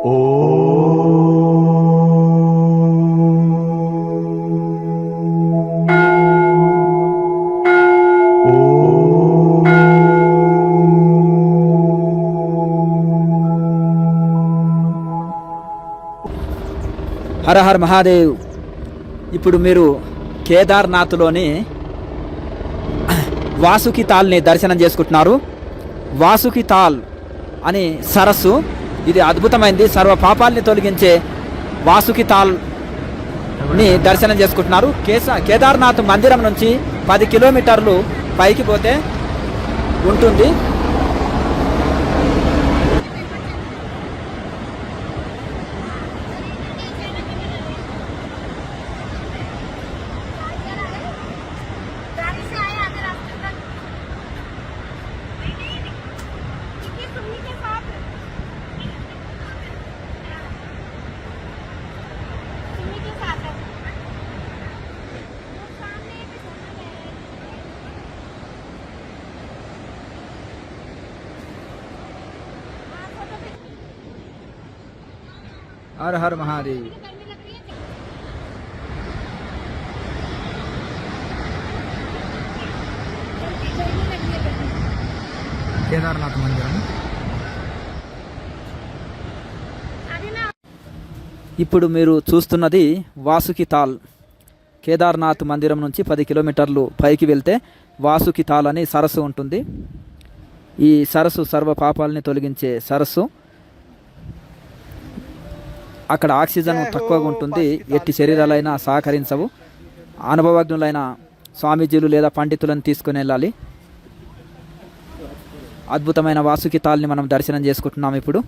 హర her Mahadev. ఇప్పుడు మీరు కేదార్నాథ్లోని వాసుకి తాల్ని దర్శనం చేసుకుంటున్నారు. వాసుకి తాల్ అని సరస్సు, ఇది అద్భుతమైంది. సర్వ పాపాలని తొలగించే వాసుకి తాల్ని దర్శనం చేసుకుంటున్నారు. కేదార్నాథ్ మందిరం నుంచి 10 కిలోమీటర్లు పైకి పోతే ఉంటుంది. हर हर महादेव. కేదార్నాథ్ మందిరం. ఇప్పుడు మీరు చూస్తున్నది వాసుకి తాల్. కేదార్నాథ్ మందిరం నుంచి 10 కిలోమీటర్లు పైకి వెళ్తే వాసుకి తాల్ అని సరస్సు ఉంటుంది. ఈ సరస్సు సర్వ పాపాలని తొలగించే సరస్సు. అక్కడ ఆక్సిజన్ తక్కువగా ఉంటుంది. ఎట్టి శరీరాలైనా సహకరించవు. అనుభవజ్ఞులైన స్వామీజీలు లేదా పండితులను తీసుకుని వెళ్ళాలి. అద్భుతమైన వాసుకి తాల్ని మనం దర్శనం చేసుకుంటున్నాం ఇప్పుడు.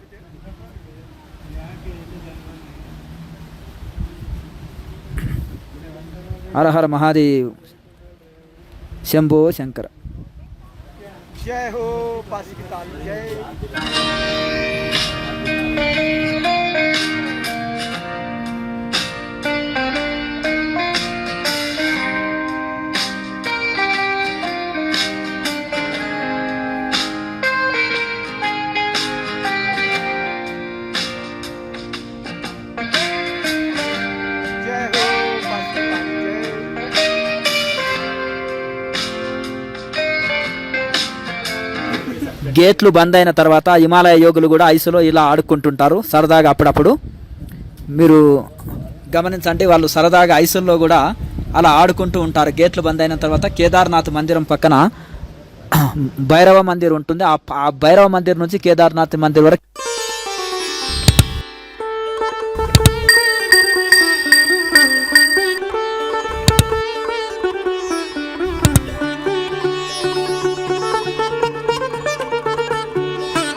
హర హర మహాదేవ్. శంభో శంకర. జై హో వాసుకి తాల్. జై. గేట్లు బంద్ అయిన తర్వాత హిమాలయ యోగులు కూడా ఐసులో ఇలా ఆడుకుంటుంటారు సరదాగా. అప్పుడప్పుడు మీరు గమనించండి, వాళ్ళు సరదాగా ఐసుల్లో కూడా అలా ఆడుకుంటూ ఉంటారు. గేట్లు బంద్ అయిన తర్వాత కేదార్నాథ్ మందిరం పక్కన భైరవ మందిర్ ఉంటుంది. ఆ భైరవ మందిర్ నుంచి కేదార్నాథ్ మందిర్ వరకు